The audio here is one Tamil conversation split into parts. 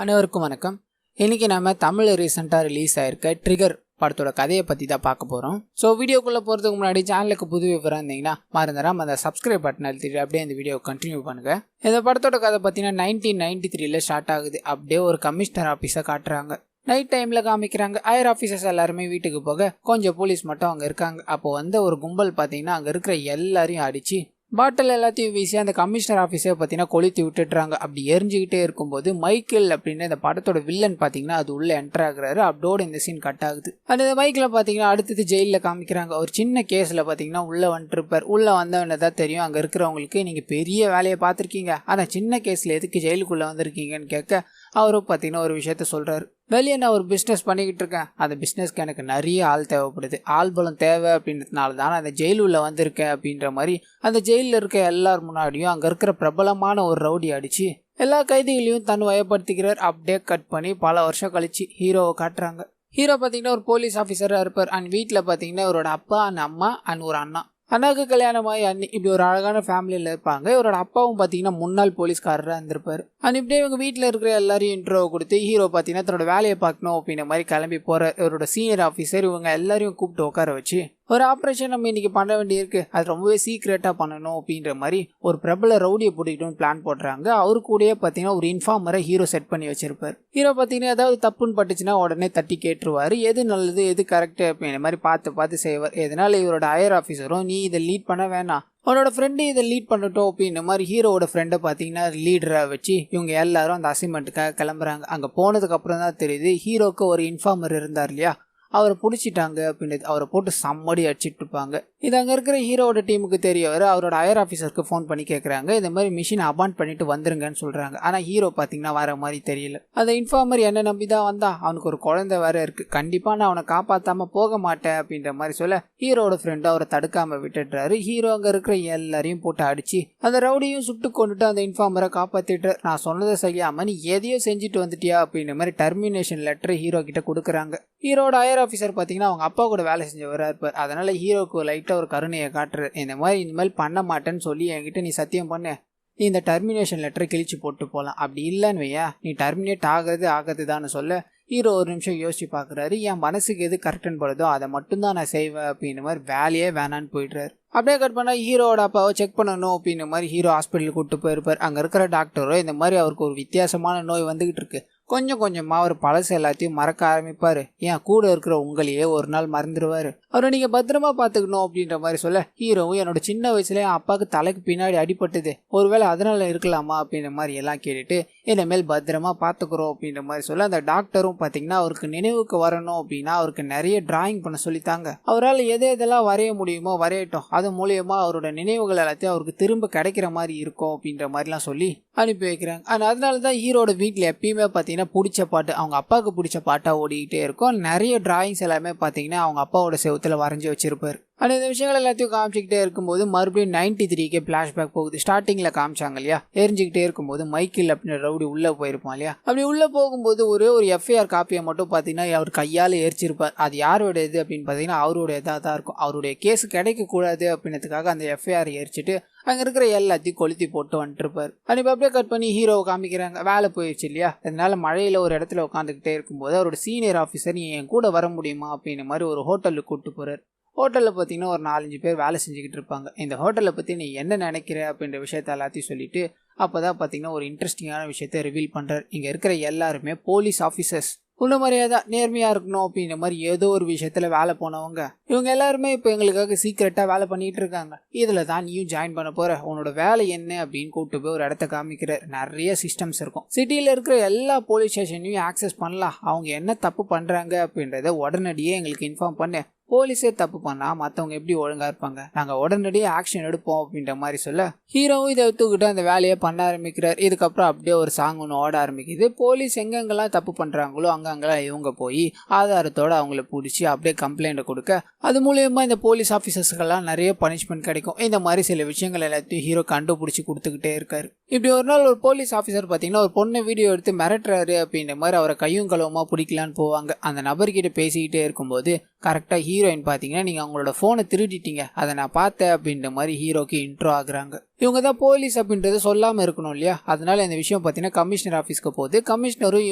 அனைவருக்கும் வணக்கம். இன்னைக்கு நம்ம தமிழ் ரீசெண்டாக ரிலீஸ் ஆயிருக்க ட்ரிகர் படத்தோட கதையை பற்றி தான் பார்க்க போகிறோம். ஸோ வீடியோக்குள்ளே போகிறதுக்கு முன்னாடி சேனலுக்கு புது விவரம் இருந்தீங்கன்னா மறந்துடாம அந்த சப்ஸ்கிரைப் பட்டன் அழுத்திட்டு அப்படியே இந்த வீடியோ கண்டினியூ பண்ணுங்கள். இந்த படத்தோட கதை பார்த்தீங்கன்னா 1993 ஸ்டார்ட் ஆகுது. அப்படியே ஒரு கமிஷனர் ஆஃபீஸை காட்டுறாங்க. நைட் டைமில் காமிக்கிறாங்க. ஹையர் ஆஃபீஸர்ஸ் எல்லாருமே வீட்டுக்கு போக கொஞ்சம் போலீஸ் மட்டும் அங்கே இருக்காங்க. அப்போ ஒரு கும்பல் பார்த்தீங்கன்னா அங்கே இருக்கிற எல்லாரையும் அடித்து பாட்டில் எல்லாத்தையும் வீசி அந்த கமிஷனர் ஆஃபீஸை பார்த்தீங்கன்னா கொளுத்தி விட்டுட்டுறாங்க. அப்படி எரிஞ்சுக்கிட்டே இருக்கும்போது மைக்கேல் அப்படின்னு இந்த படத்தோட வில்லன் பார்த்தீங்கன்னா அது உள்ள என்டர் ஆகுறாரு. அப்படியோட இந்த சீன் கட் ஆகுது. அந்த மைக்கில் பார்த்தீங்கன்னா அடுத்தது ஜெயிலில் காமிக்கிறாங்க. ஒரு சின்ன கேஸில் பார்த்தீங்கன்னா உள்ளே வந்துட்டுருப்பார். உள்ளே வந்தவன தான் தெரியும் அங்கே இருக்கிறவங்களுக்கு நீங்கள் பெரிய வேலையை பார்த்துருக்கீங்க, ஆனால் சின்ன கேஸில் எதுக்கு ஜெயிலுக்குள்ளே வந்திருக்கீங்கன்னு கேட்க அவரும் பார்த்தீங்கன்னா ஒரு விஷயத்த சொல்கிறாரு. வெளியே நான் ஒரு பிஸ்னஸ் பண்ணிக்கிட்டு இருக்கேன். அந்த பிஸ்னஸ்க்கு எனக்கு நிறைய ஆள் தேவைப்படுது. ஆள் பலம் தேவை அப்படின்றதுனால தான் அந்த ஜெயிலுள்ள வந்திருக்கேன் அப்படின்ற மாதிரி அந்த ஜெயிலில் இருக்க எல்லார் முன்னாடியும் அங்கே இருக்கிற பிரபலமான ஒரு ரவுடி அடித்து எல்லா கைதிகளையும் தன் வயப்படுத்திக்கிறார். அப்படியே கட் பண்ணி பல வருஷம் கழிச்சு ஹீரோவை காட்டுறாங்க. ஹீரோ பார்த்தீங்கன்னா ஒரு போலீஸ் ஆஃபீஸராக இருப்பார். அண்ட் வீட்டில் பார்த்தீங்கன்னா இவரோட அப்பா அண்ட் அம்மா அண்ட் ஒரு அண்ணா. அண்ணாவுக்கு கல்யாணமாகி அண்ணி இப்படி ஒரு அழகான ஃபேமிலியில் இருப்பாங்க. இவரோட அப்பாவும் பார்த்தீங்கன்னா முன்னாள் போலீஸ்காரராக இருந்திருப்பார். அண்ட் இப்படியே இவங்க வீட்டில் இருக்கிற எல்லாரையும் இன்ட்ரோ கொடுத்து ஹீரோ பார்த்தீங்கன்னா தன்னோட வேலையை பார்க்கணும் அப்படின்ற மாதிரி கிளம்பி போகிற இவரோட சீனியர் ஆஃபீஸர் இவங்க எல்லாரையும் கூப்பிட்டு உட்கார வச்சு ஒரு ஆப்ரேஷன் நம்ம இன்றைக்கி பண்ண வேண்டியிருக்கு, அது ரொம்பவே சீக்ரெட்டாக பண்ணணும் அப்படின்ற மாதிரி ஒரு பிரபல ரவுடியை போட்டுக்கிட்டோன்னு பிளான் போடுறாங்க. அவரு கூடயே பார்த்தீங்கன்னா ஒரு இன்ஃபார்மரை ஹீரோ செட் பண்ணி வச்சிருப்பார். ஹீரோ பார்த்தீங்கன்னா ஏதாவது தப்புன்னு பட்டுச்சுன்னா உடனே தட்டி கேட்டுருவார். எது நல்லது எது கரெக்டு அப்படின்ற மாதிரி பார்த்து செய்வார். எதனால இவரோட ஹையர் ஆஃபீஸரும் நீ இதை லீட் பண்ண வேணாம், அவனோட ஃப்ரெண்டு இதை லீட் பண்ணட்டும் அப்படின்ற மாதிரி ஹீரோவோட ஃப்ரெண்டை பார்த்தீங்கன்னா லீடராக வச்சு இவங்க எல்லாரும் அந்த அசைன்மெண்ட்டுக்காக கிளம்புறாங்க. அங்கே போனதுக்கப்புறம் தான் தெரியுது ஹீரோக்கு ஒரு இன்ஃபார்மர் இருந்தார் இல்லையா, அவரை பிடிச்சிட்டாங்க அப்படின்றது. அவரை போட்டு செம்மடி அடிச்சிட்டு இருப்பாங்க. இது அங்கே இருக்கிற ஹீரோட டீமுக்கு தெரியவர். அவரோட ஹையர் ஆஃபீஸருக்கு ஃபோன் பண்ணி கேட்குறாங்க, இந்த மாதிரி மிஷினை அபாண்ட் பண்ணிட்டு வந்துருங்கன்னு சொல்கிறாங்க. ஆனால் ஹீரோ பார்த்தீங்கன்னா வர மாதிரி தெரியல. அந்த இன்ஃபார்மர் என்ன நம்பி தான் வந்தா, அவனுக்கு ஒரு குழந்தை வேற இருக்குது, கண்டிப்பாக நான் அவனை காப்பாற்றாமல் போக மாட்டேன் அப்படின்ற மாதிரி சொல்ல ஹீரோட ஃப்ரெண்டு அவரை தடுக்காமல் விட்டுடுறாரு. ஹீரோ அங்கே இருக்கிற எல்லாரையும் போட்டு அடித்து அந்த ரவுடியும் சுட்டு கொண்டுட்டு அந்த இன்ஃபார்மரை காப்பாற்றிட்டு, நான் சொன்னதை செய்யாமல் நீ எதையோ செஞ்சுட்டு வந்துட்டியா அப்படின்ற மாதிரி டெர்மினேஷன் லெட்டர் ஹீரோ கிட்ட கொடுக்குறாங்க. ஹீரோட ஹையர் ஆஃபீஸர் பார்த்தீங்கன்னா அவங்க அப்பா கூட வேலை செஞ்சவராக இருப்பார். அதனால் ஹீரோக்கு லைட்டாக ஒரு கருணையை காட்டுறாரு. இந்த மாதிரி இனிமேல் பண்ண மாட்டேன்னு சொல்லி என்கிட்ட நீ சத்தியம் பண்ண, நீ இந்த டெர்மினேஷன் லெட்டரை கிழிச்சு போட்டு போகலாம், அப்படி இல்லைன்னு வையா நீ டெர்மினேட் ஆகுது தான்னு சொல்ல ஹீரோ ஒரு நிமிஷம் யோசிச்சு பார்க்குறாரு. என் மனசுக்கு எது கரெக்டுன்னு படுதோ அதை மட்டும்தான் நான் செய்வேன் அப்படின்ற மாதிரி வேலையே வேணான்னு போயிடுறாரு. அப்படியே கட் பண்ணால் ஹீரோட அப்பாவை செக் பண்ணணும் அப்படின்ற மாதிரி ஹீரோ ஹாஸ்பிட்டலுக்கு கூப்பிட்டு போயிருப்பார். அங்கே இருக்கிற டாக்டரோ இந்த மாதிரி அவருக்கு ஒரு வித்தியாசமான நோய் வந்துகிட்டு இருக்கு, கொஞ்சம் கொஞ்சமாக அவர் பழசு எல்லாத்தையும் மறக்க ஆரம்பிப்பார். ஏன் கூட இருக்கிற உங்களையே ஒரு நாள் மறந்துடுவார், அவரை நீங்கள் பத்திரமா பார்த்துக்கணும் அப்படின்ற மாதிரி சொல்ல ஹீரோவும் என்னோட சின்ன வயசுல என் அப்பாவுக்கு தலைக்கு பின்னாடி அடிபட்டது, ஒருவேளை அதனால இருக்கலாமா அப்படின்ற மாதிரி எல்லாம் கேட்டுட்டு இனிமேல் பத்திரமா பார்த்துக்குறோம் அப்படின்ற மாதிரி சொல்ல அந்த டாக்டரும் பார்த்தீங்கன்னா அவருக்கு நினைவுக்கு வரணும் அப்படின்னா அவருக்கு நிறைய டிராயிங் பண்ண சொல்லித்தாங்க. அவரால் எதெல்லாம் வரைய முடியுமோ வரையட்டும், அது மூலியமா அவரோட நினைவுகள் எல்லாத்தையும் அவருக்கு திரும்ப கிடைக்கிற மாதிரி இருக்கும் அப்படின்ற மாதிரிலாம் சொல்லி அனுப்பி வைக்கிறாங்க. ஆனால் அதனால தான் ஹீரோட வீட்டில் எப்பயுமே பார்த்தீங்கன்னா பிடிச்ச பாட்டு அவங்க அப்பாவுக்கு பிடிச்ச பாட்டாக ஓடிக்கிட்டே இருக்கும். நிறைய டிராயிங்ஸ் எல்லாமே பார்த்தீங்கன்னா அவங்க அப்பாவோட செவத்தில் வரைஞ்சி வச்சிருப்பார். ஆனால் இந்த விஷயங்கள் எல்லாத்தையும் காமிச்சிக்கிட்டே இருக்கும்போது மறுபடியும் 93க்கு ஃப்ளாஷ்பேக் போகுது. ஸ்டார்டிங்கில் காமிச்சாங்க இல்லையா, எரிஞ்சிக்கிட்டே இருக்கும்போது மைக்கேல் அப்படின்ற ரவுடி உள்ளே போயிருப்பான் இல்லையா, அப்படி உள்ளே போகும்போது ஒரே ஒரு எஃப்ஐஆர் காப்பியை மட்டும் பார்த்தீங்கன்னா அவர் கையால் எரிச்சிருப்பார். அது யாரோட இது அப்படின்னு பார்த்தீங்கன்னா அவருடைய இதாக தான் இருக்கும். அவருடைய கேஸ் கிடைக்கக்கூடாது அப்படின்றதுக்காக அந்த எஃப்ஐஆர் எரிச்சிட்டு அங்கே இருக்கிற எல்லாத்தையும் கொளுத்தி போட்டு வந்துட்டுருப்பார். அன்னைக்கு அப்படியே கட் பண்ணி ஹீரோவை காமிக்கிறாங்க. வேலை போயிடுச்சு இல்லையா, அதனால மழையில் ஒரு இடத்துல உட்காந்துக்கிட்டே இருக்கும்போது அவரோட சீனியர் ஆஃபீஸர் நீ என் கூட வர முடியுமா அப்படின்ற மாதிரி ஒரு ஹோட்டலுக்கு கூப்பிட்டு போகிறார். ஹோட்டலில் பார்த்தீங்கன்னா ஒரு 4-5 பேர் வேலை செஞ்சுக்கிட்டு இருப்பாங்க. இந்த ஹோட்டலை பற்றி நீ என்ன நினைக்கிற அப்படின்ற விஷயத்த எல்லாத்தையும் சொல்லிட்டு அப்போ தான் பார்த்தீங்கன்னா ஒரு இன்ட்ரெஸ்டிங்கான விஷயத்த ரிவீல் பண்ணுறார். இங்கே இருக்கிற எல்லாருமே போலீஸ் ஆஃபீஸர்ஸ், உள்ள மாதிரியே தான் நேர்மையாக இருக்கணும் அப்படின்ற மாதிரி ஏதோ ஒரு விஷயத்தில் வேலை போனவங்க. இவங்க எல்லாருமே இப்போ எங்களுக்காக சீக்கிரட்டாக வேலை பண்ணிகிட்டு இருக்காங்க, இதில் தான் நீயும் ஜாயின் பண்ண போகிற, உன்னோட வேலை என்ன அப்படின்னு கூப்பிட்டு போய் ஒரு இடத்த காமிக்கிறார். நிறைய சிஸ்டம்ஸ் இருக்கும். சிட்டியில் இருக்கிற எல்லா போலீஸ் ஸ்டேஷனையும் ஆக்சஸ் பண்ணலாம். அவங்க என்ன தப்பு பண்ணுறாங்க அப்படின்றத உடனடியே எங்களுக்கு இன்ஃபார்ம் பண்ணு, போலீஸே தப்பு பண்ணால் மற்றவங்க எப்படி ஒழுங்காக இருப்பாங்க, நாங்கள் உடனடியே ஆக்ஷன் எடுப்போம் அப்படின்ற மாதிரி சொல்ல ஹீரோவும் இதை எடுத்துக்கிட்டு அந்த வேலையை பண்ண ஆரம்பிக்கிறார். இதுக்கப்புறம் அப்படியே ஒரு சாங் ஒன்று ஓட ஆரம்பிக்குது. போலீஸ் எங்கெங்கெல்லாம் தப்பு பண்ணுறாங்களோ அங்கெல்லாம் இவங்க போய் ஆதாரத்தோடு அவங்கள பிடிச்சி அப்படியே கம்ப்ளைண்ட் கொடுக்க அது மூலயமா இந்த போலீஸ் ஆஃபீஸர்ஸ்க்கெல்லாம் நிறைய பனிஷ்மெண்ட் கிடைக்கும். இந்த மாதிரி சில விஷயங்கள் எல்லாத்தையும் ஹீரோ கண்டுபிடிச்சி கொடுத்துக்கிட்டே இருக்காரு. இப்படி ஒரு நாள் ஒரு போலீஸ் ஆஃபீஸர் பார்த்தீங்கன்னா ஒரு பொண்ணை வீடியோ எடுத்து மிரட்டுறாரு அப்படின்ற மாதிரி அவரை கையும் களவுமா பிடிக்கலான்னு போவாங்க. அந்த நபர்கிட்ட பேசிக்கிட்டே இருக்கும்போது கரெக்டாக ஹீரோயின் பார்த்தீங்கன்னா நீங்கள் அவங்களோட ஃபோனை திருடிட்டீங்க, அதை நான் பார்த்தேன் அப்படின்ற மாதிரி ஹீரோக்கு இன்ட்ரோ ஆகுறாங்க. இவங்க தான் போலீஸ் அப்படின்றது சொல்லாமல் இருக்கணும் இல்லையா, அதனால இந்த விஷயம் பார்த்தீங்கன்னா கமிஷனர் ஆஃபீஸ்க்கு போகுது. கமிஷனரும்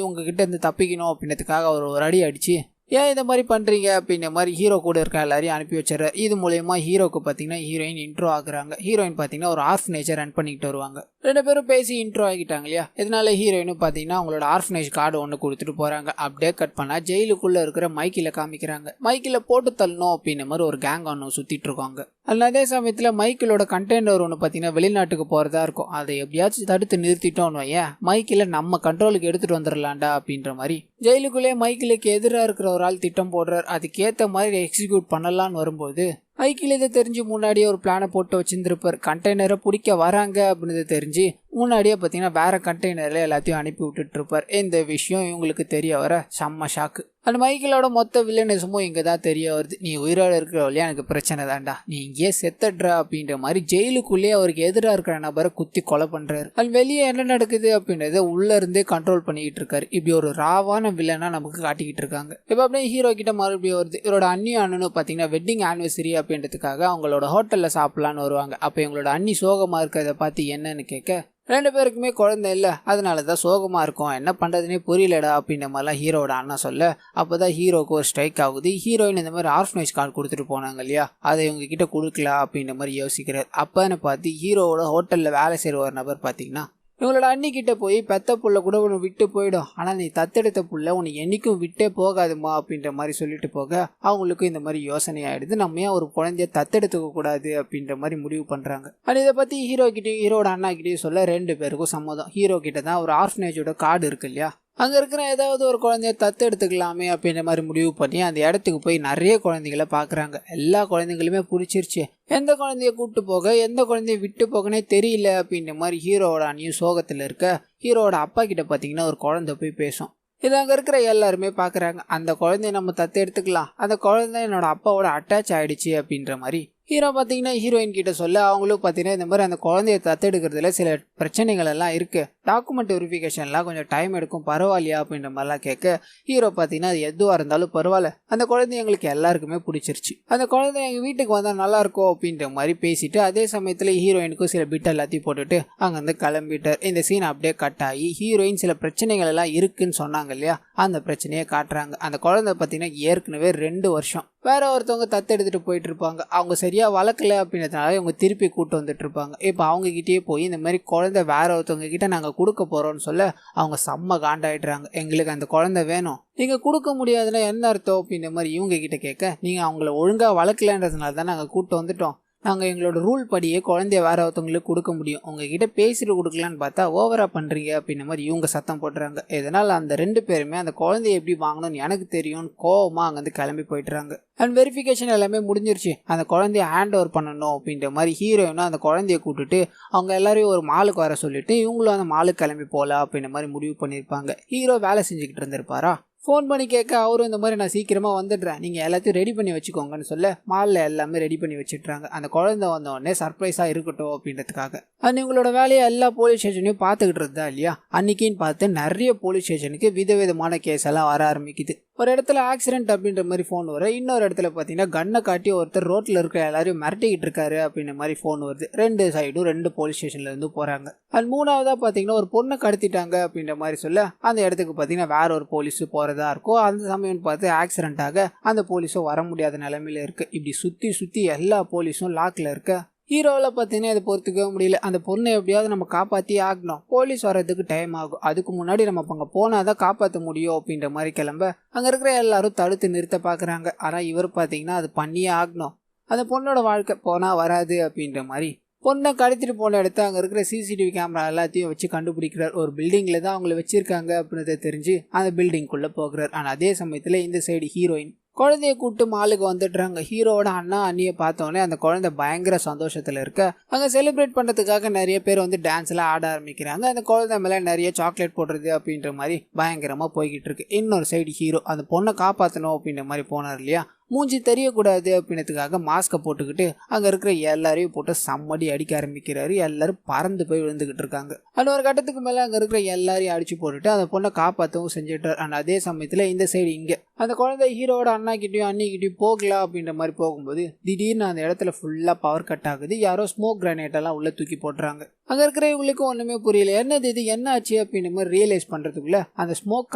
இவங்க கிட்ட இருந்து தப்பிக்கணும் அப்படின்றதுக்காக அவர் ஒரு அடி அடிச்சு ஏன் இந்த மாதிரி பண்ணுறீங்க அப்படின்ற மாதிரி ஹீரோ கூட இருக்க எல்லாரையும் அனுப்பி வச்சிடறாரு. இது மூலயமா ஹீரோக்கு பார்த்தீங்கன்னா ஹீரோயின் இன்ட்ரோ ஆகுறாங்க. ஹீரோயின் பார்த்தீங்கன்னா ஒரு ஆர்ஃபனேஜை ரன் பண்ணிக்கிட்டு வருவாங்க. 2 பேரும் பேசி இன்ட்ரோ ஆகிட்டாங்க இல்லையா, இதனால ஹீரோயினும் பார்த்தீங்கன்னா அவங்களோட ஆர்ஃபனேஜ் கார்டு ஒன்று கொடுத்துட்டு போகிறாங்க. அப்படியே கட் பண்ணால் ஜெயிலுக்குள்ளே இருக்கிற மைக்கில் காமிக்கிறாங்க. மைக்கில் போட்டு தள்ளணும் அப்படின்ற மாதிரி ஒரு கேங் ஒன்று சுற்றிட்டு இருக்காங்க. அதே சமயத்தில் மைக்கிலோட கண்டெய்னர் ஒன்று பார்த்தீங்கன்னா வெளிநாட்டுக்கு போகிறதா இருக்கும். அதை எப்படியாச்சும் தடுத்து நிறுத்திட்டோன்னு ஏன் மைக்கில் நம்ம கண்ட்ரோலுக்கு எடுத்துகிட்டு வந்துடலாண்டா அப்படின்ற மாதிரி ஜெயிலுக்குள்ளே மைக்கிலுக்கு எதிராக இருக்கிற ஒரு ஆள் திட்டம் போடுறார். அதுக்கேற்ற மாதிரி எக்ஸிக்யூட் பண்ணலான்னு வரும்போது மைக்கில் இதை தெரிஞ்சு முன்னாடியே ஒரு பிளானை போட்டு வச்சிருந்துருப்பார். கண்டெய்னரை பிடிக்க வராங்க அப்படின்னு தெரிஞ்சு முன்னாடியே பார்த்தீங்கன்னா வேற கண்டெய்னரில் எல்லாத்தையும் அனுப்பி விட்டுட்டு இருப்பார். இந்த விஷயம் இவங்களுக்கு தெரிய வர செம்ம ஷாக்கு. அந்த மைக்கிலோட மொத்த வில்லனிசமும் இங்கே தான் தெரிய வருது. நீ உயிரோடு இருக்கிற வழியா எனக்கு பிரச்சனை தான்டா, நீ இங்கேயே செத்தட்றா அப்படின்ற மாதிரி ஜெயிலுக்குள்ளேயே அவருக்கு எதிராக இருக்கிற நபரை குத்தி கொலை பண்ணுறாரு. அது வெளியே என்ன நடக்குது அப்படின்றத உள்ள இருந்தே கண்ட்ரோல் பண்ணிக்கிட்டு இருக்காரு. இப்படி ஒரு ராவான வில்லனா நமக்கு காட்டிக்கிட்டு இருக்காங்க. இப்போ அப்படியே ஹீரோ கிட்ட மறுபடியும் வருது. இவரோட அண்ணி அண்ணனும் பார்த்தீங்கன்னா வெட்டிங் ஆனிவர்சரி அப்படின்றதுக்காக அவங்களோட ஹோட்டலில் சாப்பிட்லான்னு வருவாங்க. அப்போ இவங்களோட அண்ணி சோகமாக இருக்கிறத பார்த்து என்னன்னு கேட்க 2 பேருக்குமே குழந்தை இல்லை, அதனால தான் சோகமாக இருக்கும், என்ன பண்ணுறதுனே புரியலடா அப்படின்ற மாதிரிலாம் ஹீரோட அண்ணா சொல்ல அப்போ தான் ஹீரோக்கு ஒரு ஸ்ட்ரைக் ஆகுது. ஹீரோயின் இந்த மாதிரி ஆர்ஃபனேஜ் கார்டு கொடுத்துட்டு போனாங்க இல்லையா, அதை இவங்க கிட்ட கொடுக்கலாம் அப்படின்ற மாதிரி யோசிக்கிறார். அப்போன்னு பார்த்து ஹீரோவோட ஹோட்டலில் வேலை செய்கிற ஒரு நபர் பார்த்தீங்கன்னா இவங்களோட அண்ணிக்கிட்ட போய் பெத்த புள்ள கூட உன்னை விட்டு போயிடும், ஆனால் நீ தத்தெடுத்த புள்ள உன்னை என்றைக்கும் விட்டே போகாதுமா அப்படின்ற மாதிரி சொல்லிட்டு போக அவங்களுக்கும் இந்த மாதிரி யோசனை ஆகிடுது. நம்ம ஏன் ஒரு குழந்தைய தத்தெடுத்துக்க கூடாது அப்படின்ற மாதிரி முடிவு பண்ணுறாங்க. ஆனால் இதை பற்றி ஹீரோ கிட்டேயும் ஹீரோட அண்ணா கிட்டேயும் சொல்ல 2 பேருக்கும் சம்மதம். ஹீரோ கிட்ட தான் ஒரு ஆர்ஃபனேஜோட கார்டு இருக்கு இல்லையா, அங்கே இருக்கிற ஏதாவது ஒரு குழந்தைய தத்து எடுத்துக்கலாமே அப்படின்ற மாதிரி முடிவு பண்ணி அந்த இடத்துக்கு போய் நிறைய குழந்தைகளை பார்க்குறாங்க. எல்லா குழந்தைங்களுமே பிடிச்சிருச்சு. எந்த குழந்தைய கூப்பிட்டு போக எந்த குழந்தைய விட்டு போகனே தெரியல அப்படின்ற மாதிரி ஹீரோவோட அண்ணியும் சோகத்தில் இருக்க ஹீரோவோட அப்பா கிட்ட பார்த்தீங்கன்னா ஒரு குழந்தை போய் பேசும். இது அங்கே இருக்கிற எல்லாருமே பார்க்குறாங்க. அந்த குழந்தைய நம்ம தத்து எடுத்துக்கலாம், அந்த குழந்தை என்னோட அப்பாவோட அட்டாச் ஆகிடுச்சு அப்படின்ற மாதிரி ஹீரோ பார்த்தீங்கன்னா ஹீரோயின் கிட்ட சொல்ல அவங்களும் பார்த்தீங்கன்னா இந்த மாதிரி அந்த குழந்தைய தத்தெடுக்கிறதுல சில பிரச்சனைகள் எல்லாம் இருக்குது, டாக்குமெண்ட் வெரிஃபிகேஷன்லாம் கொஞ்சம் டைம் எடுக்கும், பரவாயில்லையா அப்படின்ற மாதிரிலாம் கேட்க ஹீரோ பார்த்தீங்கன்னா அது எதுவாக இருந்தாலும் பரவாயில்ல, அந்த குழந்தை எங்களுக்கு எல்லாருக்குமே பிடிச்சிருச்சு, அந்த குழந்தை எங்கள் வீட்டுக்கு வந்தால் நல்லாயிருக்கும் அப்படின்ற மாதிரி பேசிட்டு அதே சமயத்தில் ஹீரோயினுக்கும் சில பிட் எல்லாத்தையும் போட்டுட்டு அங்கேருந்து கிளம்பிட்டார். இந்த சீன் அப்படியே கட் ஆகி ஹீரோயின் சில பிரச்சனைகள் எல்லாம் இருக்குன்னு சொன்னாங்க இல்லையா, அந்த பிரச்சனையை காட்டுறாங்க. அந்த குழந்தை பார்த்தீங்கன்னா ஏற்கனவே 2 வருஷம் வேற ஒருத்தவங்க தத்து எடுத்துகிட்டு போயிட்டு இருப்பாங்க. அவங்க சரியாக வளர்க்கல அப்படின்றதுனால இவங்க திருப்பி கூட்டு வந்துட்டு இருப்பாங்க. இப்போ அவங்ககிட்டயே போய் இந்த மாதிரி குழந்தை வேற ஒருத்தவங்க கிட்ட நாங்கள் கொடுக்க போகிறோம்னு சொல்ல அவங்க செம்ம காண்டாயிடுறாங்க. எங்களுக்கு அந்த குழந்தை வேணும், நீங்கள் கொடுக்க முடியாதுன்னா என்ன அர்த்தம் அப்படின்ற மாதிரி இவங்க கிட்ட கேட்க நீங்கள் அவங்கள ஒழுங்காக வளர்க்கலன்றதுனால தான் நாங்கள் கூட்டு வந்துட்டோம், நாங்கள் எங்களோட ரூல் படியே குழந்தைய வேற ஒருத்தவங்களுக்கு கொடுக்க முடியும், உங்ககிட்ட பேசிட்டு கொடுக்கலான்னு பார்த்தா ஓவரா பண்ணுறீங்க அப்படின்ற மாதிரி இவங்க சத்தம் போட்டுறாங்க. இதனால் அந்த 2 பேருமே அந்த குழந்தைய எப்படி வாங்கணும்னு எனக்கு தெரியும்னு கோவமாக அங்கேருந்து கிளம்பி போயிட்டுறாங்க. அண்ட் வெரிஃபிகேஷன் எல்லாமே முடிஞ்சிருச்சு, அந்த குழந்தைய ஹேண்ட் ஓவர் பண்ணணும் அப்படின்ற மாதிரி ஹீரோயினும் அந்த குழந்தைய கூப்பிட்டுட்டு அவங்க எல்லாரையும் ஒரு மாலுக்கு வர சொல்லிட்டு இவங்களும் அந்த மாலுக்கு கிளம்பி போகலாம் அப்படின்ற மாதிரி முடிவு பண்ணியிருப்பாங்க. ஹீரோ வேலை செஞ்சுக்கிட்டு இருந்திருப்பாரா, ஃபோன் பண்ணி கேட்க அவரும் இந்த மாதிரி நான் சீக்கிரமாக வந்துடுறேன், நீங்கள் எல்லாத்தையும் ரெடி பண்ணி வச்சுக்கோங்கன்னு சொல்ல மாலில் எல்லாமே ரெடி பண்ணி வச்சுட்றாங்க. அந்த குழந்தை வந்தோடனே சர்ப்ரைஸாக இருக்கட்டும் அப்படின்றதுக்காக. அது உங்களோட வேலையை எல்லா போலீஸ் ஸ்டேஷனையும் பார்த்துக்கிட்டு இருந்தா இல்லையா, அன்றைக்கின்னு பார்த்து நிறைய போலீஸ் ஸ்டேஷனுக்கு விதவிதமான கேஸ் எல்லாம் வர ஆரம்பிக்குது. ஒரு இடத்துல ஆக்சிடென்ட் அப்படின்ற மாதிரி ஃபோன் வர, இன்னொரு இடத்துல பார்த்தீங்கன்னா கன்னை காட்டி ஒருத்தர் ரோட்டில் இருக்கிற எல்லாரையும் மிரட்டிக்கிட்டு இருக்காரு அப்படின்ற மாதிரி ஃபோன் வருது. 2 சைடும் 2 போலீஸ் ஸ்டேஷன்லேருந்து போகிறாங்க. அது 3ஆவதாக பார்த்தீங்கன்னா ஒரு பொண்ணை கடத்திட்டாங்க அப்படின்ற மாதிரி சொல்ல அந்த இடத்துக்கு பார்த்தீங்கன்னா வேற ஒரு போலீஸு போகிறதா இருக்கும். அந்த சமயம் பார்த்து ஆக்சிடென்ட்டாக அந்த போலீஸும் வர முடியாத நிலைமையில இருக்குது. இப்படி சுற்றி எல்லா போலீஸும் லாக்கில் இருக்க ஹீரோவில் பார்த்தீங்கன்னா இதை பொறுத்துக்கவே முடியல. அந்த பொண்ணை எப்படியாவது நம்ம காப்பாற்றி ஆகணும், போலீஸ் வர்றதுக்கு டைம் ஆகும், அதுக்கு முன்னாடி நம்ம அங்கே போனால் தான் காப்பாற்ற முடியும் அப்படின்ற மாதிரி கிளம்ப அங்கே இருக்கிற எல்லாரும் தடுத்து நிறுத்த பார்க்குறாங்க. ஆனால் இவர் பார்த்தீங்கன்னா அது பண்ணியே ஆகணும், அந்த பொண்ணோட வாழ்க்கை போனால் வராது அப்படின்ற மாதிரி பொண்ணை கடத்திட்டு போன இடத்த அங்கே இருக்கிற சிசிடிவி கேமரா எல்லாத்தையும் வச்சு கண்டுபிடிக்கிறார். ஒரு பில்டிங்கில் தான் அவங்கள வச்சுருக்காங்க அப்படின்றத தெரிஞ்சு அந்த பில்டிங்குள்ளே போகிறார். ஆனால் அதே சமயத்தில் இந்த சைடு ஹீரோயின் குழந்தைய கூப்பிட்டு மாலுக்கு வந்துடுறாங்க. ஹீரோவோட அண்ணா அண்ணியை பார்த்தோன்னே அந்த குழந்தை பயங்கர சந்தோஷத்தில் இருக்க அங்கே செலிப்ரேட் பண்ணுறதுக்காக நிறைய பேர் வந்து டான்ஸ்லாம் ஆட ஆரம்பிக்கிறாங்க. அந்த குழந்தை மேலே நிறைய சாக்லேட் போடுறது அப்படின்ற மாதிரி பயங்கரமாக போய்கிட்டு இருக்கு. இன்னொரு சைடு ஹீரோ அந்த பொண்ணை காப்பாற்றணும் அப்படின்ற மாதிரி போனார் இல்லையா, மூஞ்சி தெரியக்கூடாது அப்படின்றதுக்காக மாஸ்கை போட்டுக்கிட்டு அங்க இருக்கிற எல்லாரையும் போட்டு சம்மடி அடிக்க ஆரம்பிக்கிறாரு. எல்லாரும் பறந்து போய் விழுந்துகிட்டு இருக்காங்க. அந்த ஒரு கட்டத்துக்கு மேல அங்க இருக்கிற எல்லாரையும் அடிச்சு போட்டுட்டு அந்த பொண்ணை காப்பாற்றவும் செஞ்சுட்டார். ஆனா அதே சமயத்துல இந்த சைடு இங்க அந்த குழந்தை ஹீரோட அண்ணா கிட்டயும் அண்ணிக்கிட்டையும் போகலாம் அப்படின்ற மாதிரி போகும்போது திடீர்னு அந்த இடத்துல ஃபுல்லா பவர் கட் ஆகுது. யாரோ ஸ்மோக் கிரானைட் எல்லாம் உள்ள தூக்கி போட்டுறாங்க. அங்க இருக்கிறவங்களுக்கும் ஒண்ணுமே புரியல, என்னது இது என்ன ஆச்சு அப்படின்ற மாதிரி ரியலைஸ் பண்றதுக்குள்ள அந்த ஸ்மோக்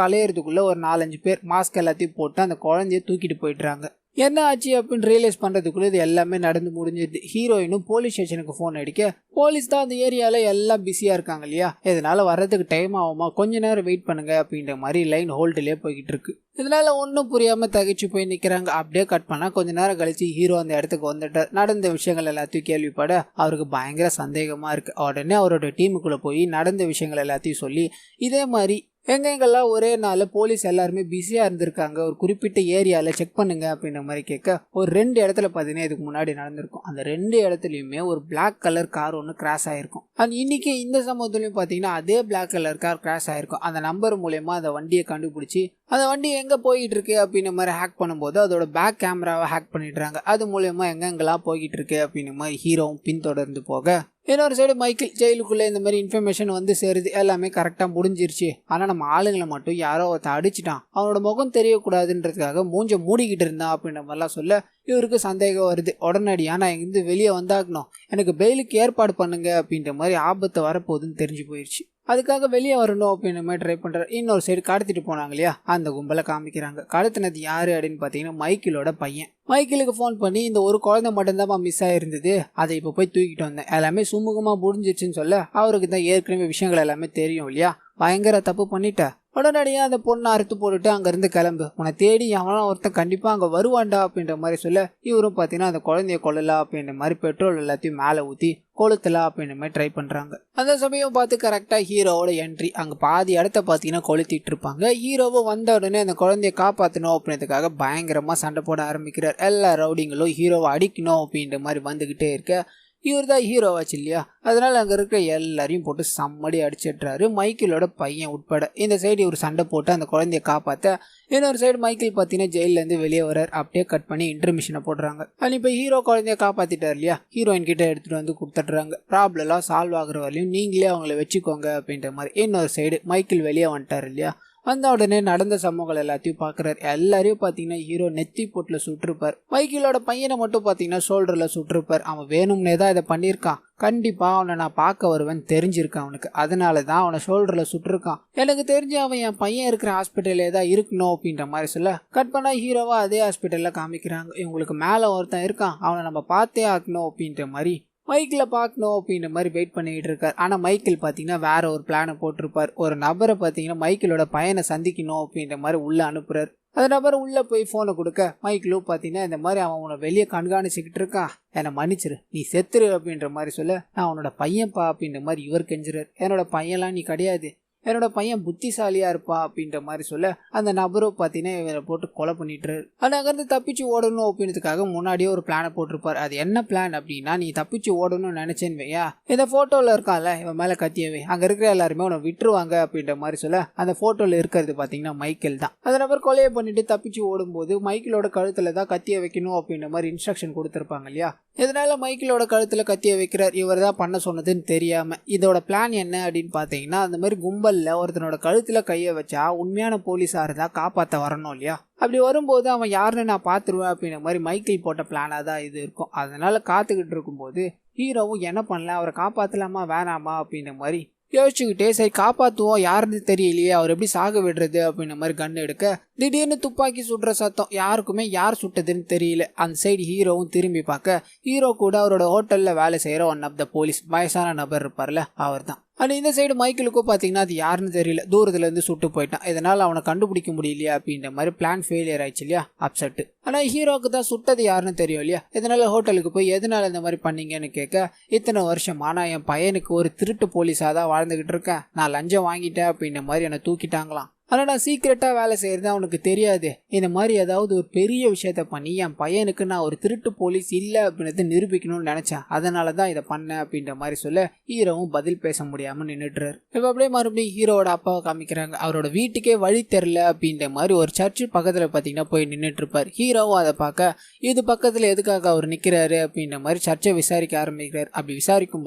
கலையறதுக்குள்ள ஒரு 4-5 பேர் மாஸ்க் எல்லாத்தையும் போட்டு அந்த குழந்தைய தூக்கிட்டு போயிடுறாங்க. என்ன ஆச்சு அப்படின்னு ரியலைஸ் பண்றதுக்குள்ள இது எல்லாமே நடந்து முடிஞ்சிருது. ஹீரோயினும் போலீஸ் ஸ்டேஷனுக்கு போன் அடிக்க போலீஸ் தான் அந்த ஏரியால எல்லாம் பிஸியா இருக்காங்க இல்லையா, இதனால வர்றதுக்கு டைம் ஆகுமா, கொஞ்ச நேரம் வெயிட் பண்ணுங்க அப்படின்ற மாதிரி லைன் ஹோல்டுலயே போய்கிட்டு இருக்கு. இதனால ஒன்றும் புரியாம தகைச்சு போய் நிக்கிறாங்க. அப்படியே கட் பண்ணா கொஞ்ச நேரம் கழிச்சு ஹீரோ அந்த இடத்துக்கு வந்துட்டார். நடந்த விஷயங்கள் எல்லாத்தையும் கேள்விப்பட அவருக்கு பயங்கர சந்தேகமா இருக்கு. உடனே அவரோட டீமுக்குள்ள போய் நடந்த விஷயங்கள் எல்லாத்தையும் சொல்லி இதே மாதிரி எங்கெங்கெல்லாம் ஒரே நாள் போலீஸ் எல்லாருமே பிஸியா இருந்திருக்காங்க, ஒரு குறிப்பிட்ட ஏரியால செக் பண்ணுங்க அப்படின்ற மாதிரி கேட்க ஒரு 2 இடத்துல பார்த்தீங்கன்னா இதுக்கு முன்னாடி நடந்திருக்கும். அந்த 2 இடத்துலயுமே ஒரு பிளாக் கலர் கார் ஒன்று கிராஷ் ஆயிருக்கும். அண்ட் இன்னைக்கு இந்த சம்பவத்துலயும் பார்த்தீங்கன்னா அதே பிளாக் கலர் கார் கிராஷ் ஆயிருக்கும். அந்த நம்பர் மூலயமா அந்த வண்டியை கண்டுபிடிச்சி அந்த வண்டி எங்க போயிட்டு இருக்கு அப்படின்ற மாதிரி ஹேக் பண்ணும்போது அதோட பேக் கேமராவை ஹேக் பண்ணிடுறாங்க. அது மூலயமா எங்கெங்கெல்லாம் போய்கிட்டு இருக்கு அப்படின்ற மாதிரி ஹீரோவும் பின்தொடர்ந்து போக இன்னொரு சைடு மைக்கேல் ஜெயிலுக்குள்ள இந்த மாதிரி இன்ஃபர்மேஷன் வந்து சேருது. எல்லாமே கரெக்டா முடிஞ்சிருச்சு. ஆனா நம்ம ஆளுங்களை மட்டும் யாரோ ஒருத்த அடிச்சுட்டான், அவனோட முகம் தெரியக்கூடாதுன்றதுக்காக மூஞ்ச மூடிக்கிட்டு இருந்தான் அப்படின்ற மாதிரிலாம் சொல்ல இவருக்கு சந்தேகம் வருது. உடனடியா நான் இங்கிருந்து வெளியே வந்தாகணும், எனக்கு பெயிலுக்கு ஏற்பாடு பண்ணுங்க அப்படின்ற மாதிரி ஆபத்து வரப்போகுதுன்னு தெரிஞ்சு போயிடுச்சு. அதுக்காக வெளியே வரணும் அப்படின்ற மாதிரி ட்ரை பண்றாரு. இன்னொரு சைடு கடத்திட்டு போனாங்க இல்லையா, அந்த கும்பலை காமிக்கிறாங்க. கடத்தினது யாரு அப்படின்னு பாத்தீங்கன்னா மைக்கேலோட பையன். மைக்கேலுக்கு ஃபோன் பண்ணி இந்த ஒரு குழந்தை மட்டும்தான் மிஸ் ஆயிருந்தது, அதை இப்போ போய் தூக்கிட்டு வந்தேன், எல்லாமே சுமூகமா முடிஞ்சிச்சுன்னு சொல்ல அவருக்கு தான் ஏற்கனவே விஷயங்கள் எல்லாமே தெரியும் இல்லையா, பயங்கர தப்பு பண்ணிட்ட, உடனடியாக அந்த பொண்ணை அறுத்து போட்டுட்டு அங்கேருந்து கிளம்பு, உன்னை தேடி அவனா ஒருத்தன் கண்டிப்பாக அங்கே வருவான்டா அப்படின்ற மாதிரி சொல்ல இவரும் பார்த்தீங்கன்னா அந்த குழந்தைய கொல்லலாம் அப்படின்ற மாதிரி பெட்ரோல் எல்லாத்தையும் மேலே ஊற்றி கொளுத்தலாம் அப்படின்ற மாதிரி ட்ரை பண்ணுறாங்க. அந்த சமயம் பார்த்து கரெக்டாக ஹீரோவோட என்ட்ரி. அங்கே பாதி இடத்த பார்த்தீங்கன்னா கொளுத்திட்டு இருப்பாங்க. ஹீரோவும் வந்த உடனே அந்த குழந்தைய காப்பாற்றணும் அப்படின்றதுக்காக பயங்கரமாக சண்டை போட ஆரம்பிக்கிறார். எல்லா ரவுடிங்களும் ஹீரோவை அடிக்கணும் அப்படின்ற மாதிரி வந்துக்கிட்டே இருக்க இவர் தான் ஹீரோவாச்சு இல்லையா, அதனால அங்கே இருக்கிற எல்லாரையும் போட்டு சம்மடி அடிச்சிடுறாரு, மைக்கேலோட பையன் உட்பட. இந்த சைடு இவர் சண்டை போட்டு அந்த குழந்தைய காப்பாற்ற, இன்னொரு சைடு மைக்கேல் பார்த்தீங்கன்னா ஜெயிலேருந்து வெளியே வர்றார். அப்படியே கட் பண்ணி இன்டர்மிஷனை போடுறாங்க. அண்ட் இப்போ ஹீரோ குழந்தைய காப்பாற்றிட்டார் இல்லையா, ஹீரோயின் கிட்ட எடுத்துகிட்டு வந்து கொடுத்துட்றாங்க. ப்ராப்ளம்லாம் சால்வ் ஆகுற வரையும் நீங்களே அவங்கள வச்சுக்கோங்க அப்படின்ற மாதிரி. இன்னொரு சைடு மைக்கேல் வெளியே வந்துட்டார் இல்லையா, வந்த உடனே நடந்த சம்பவங்கள் எல்லாத்தையும் பாக்குறாரு. எல்லாரையும் பாத்தீங்கன்னா ஹீரோ நெத்தி போட்டுல சுட்டிருப்பார். மைக்கேலோட பையனை மட்டும் பாத்தீங்கன்னா ஷோல்டர்ல சுட்டிருப்பார். அவன் வேணும்னே தான் இதை பண்ணியிருக்கான், கண்டிப்பா அவனை நான் பார்க்க வருவேன்னு தெரிஞ்சிருக்கான் அவனுக்கு, அதனாலதான் அவனை ஷோல்டர்ல சுட்டிருக்கான், எனக்கு தெரிஞ்சு அவன் என் பையன் இருக்கிற ஹாஸ்பிட்டல்லே தான் இருக்கணும் அப்படின்ற மாதிரி சொல்ல கட் பண்ணா ஹீரோவா அதே ஹாஸ்பிட்டல்ல காமிக்கிறாங்க. இவங்களுக்கு மேல ஒருத்தன் இருக்கான், அவனை நம்ம பார்த்தே ஆக்கணும் அப்படின்ற மாதிரி மைக்கில் பார்க்கணும் அப்படின்ற மாதிரி வெயிட் பண்ணிக்கிட்டு இருக்கார். ஆனால் மைக்கேல் பார்த்தீங்கன்னா வேற ஒரு பிளானை போட்டிருப்பார். ஒரு நபரை பார்த்தீங்கன்னா மைக்கேலோட பையனை சந்திக்கணும் அப்படின்ற மாதிரி உள்ளே அனுப்புறாரு. அந்த நபர் உள்ளே போய் ஃபோனை கொடுக்க மைக்கேலும் பார்த்தீங்கன்னா இந்த மாதிரி அவன் உன்னை வெளியே கண்காணிச்சுக்கிட்டு இருக்கான், என்னை மன்னிச்சிரு, நீ செத்துரு அப்படின்ற மாதிரி சொல்ல நான் உன்னோட பையன்ப்பா அப்படின்ற மாதிரி இவர் கெஞ்சுறாரு. என்னோட பையன்லாம் நீ கிடையாது, என்னோட பையன் புத்திசாலியா இருப்பா அப்படின்ற மாதிரி சொல்ல அந்த நபரும் பார்த்தீங்கன்னா இவரை போட்டு கொலை பண்ணிட்டுரு. ஆனால் அங்கேருந்து தப்பிச்சு ஓடணும் அப்படின்றதுக்காக முன்னாடியே ஒரு பிளானை போட்டிருப்பார். அது என்ன பிளான் அப்படின்னா, நீ தப்பிச்சு ஓடணும்னு நினைச்சேன்னு வையா, இந்த போட்டோவில் இருக்கான்ல இவன் மேலே கத்தியவே, அங்கே இருக்கிற எல்லாருமே உன்னை விட்டுருவாங்க அப்படின்ற மாதிரி சொல்ல அந்த போட்டோவில் இருக்கிறது பார்த்தீங்கன்னா மைக்கேல் தான். அந்த நபர் கொலையை பண்ணிட்டு தப்பிச்சு ஓடும்போது மைக்கேலோட கழுத்தில் தான் கத்தியை வைக்கணும் அப்படின்ற மாதிரி இன்ஸ்ட்ரக்ஷன் கொடுத்துருப்பாங்க இல்லையா, இதனால மைக்கேலோட கழுத்தில் கத்தியை வைக்கிறார். இவர் தான் பண்ண சொன்னதுன்னு தெரியாம. இதோட பிளான் என்ன அப்படின்னு பார்த்தீங்கன்னா, அந்த மாதிரி கும்பல்ல ஒருத்தனோட கழுத்துல கையை வச்சா உண்மையான போலீஸா இருந்தா காப்பாற்ற வரணும் இல்லையா, அப்படி வரும்போது அவன் யாருன்னு நான் பார்த்துருவேன் அப்படின்ற மாதிரி மைக்கேல் போட்ட பிளானா தான் இது இருக்கும். அதனால காத்துக்கிட்டு இருக்கும்போது ஹீரோவும் என்ன பண்ணல, அவரை காப்பாற்றலாமா வேணாமா அப்படின்ற மாதிரி யோசிச்சுக்கிட்டே சரி காப்பாற்றுவோம், யாருன்னு தெரியலையே, அவர் எப்படி சாக விடுறது அப்படின்ற மாதிரி கன் எடுக்க திடீர்னு துப்பாக்கி சுடுற சத்தம், யாருக்குமே யார் சுட்டதுன்னு தெரியல. அந்த சைடு ஹீரோவும் திரும்பி பார்க்க ஹீரோ கூட அவரோட ஹோட்டல்ல வேலை செய்யற ஒன் ஆஃப் த போலீஸ் வயசான நபர் இருப்பார்ல, அவர் தான். அண்ட் இந்த சைடு மைக்கேலுக்கும் பார்த்தீங்கன்னா அது யாருன்னு தெரியல, தூரத்துல இருந்து சுட்டு போயிட்டான், இதனால அவனை கண்டுபிடிக்க முடியலையா அப்படின்ற மாதிரி பிளான் ஃபெயிலியர் ஆயிடுச்சு இல்லையா, அப்செட். ஆனால் ஹீரோக்கு தான் சுட்டது யாருன்னு தெரியும் இல்லையா, இதனால ஹோட்டலுக்கு போய் எதனால இந்த மாதிரி பண்ணீங்கன்னு கேட்க இத்தனை வருஷமா நான் என் பையனுக்கு ஒரு திருட்டு போலீஸாக தான் வாழ்ந்துகிட்டு இருக்கேன், நான் லஞ்சம் வாங்கிட்டேன் அப்படின்ற மாதிரி என்னை தூக்கிட்டாங்களாம், ஆனால் நான் சீக்கிரட்டாக வேலை செய்கிறது அவனுக்கு தெரியாது. இந்த மாதிரி ஏதாவது ஒரு பெரிய விஷயத்த பண்ணி என் பையனுக்கு நான் ஒரு திருட்டு போலீஸ் இல்லை அப்படின்றத நிரூபிக்கணும்னு நினச்சேன். அதனால தான் இதை பண்ணேன் அப்படின்ற மாதிரி சொல்ல ஹீரோவும் பதில் பேச முடியாமல் நின்றுட்டுறாரு. இப்போ அப்படியே மறுபடியும் ஹீரோவோட அப்பாவை காமிக்கிறாங்க. அவரோட வீட்டுக்கே வழி தெரில அப்படின்ற மாதிரி ஒரு சர்ச்சு பக்கத்தில் பார்த்தீங்கன்னா போய் நின்றுட்டு இருப்பார். ஹீரோவும் அதை பார்க்க இது பக்கத்தில் எதுக்காக அவர் நிற்கிறாரு அப்படின்ற மாதிரி சர்ச்சை விசாரிக்க ஆரம்பிக்கிறார். அப்படி விசாரிக்கும்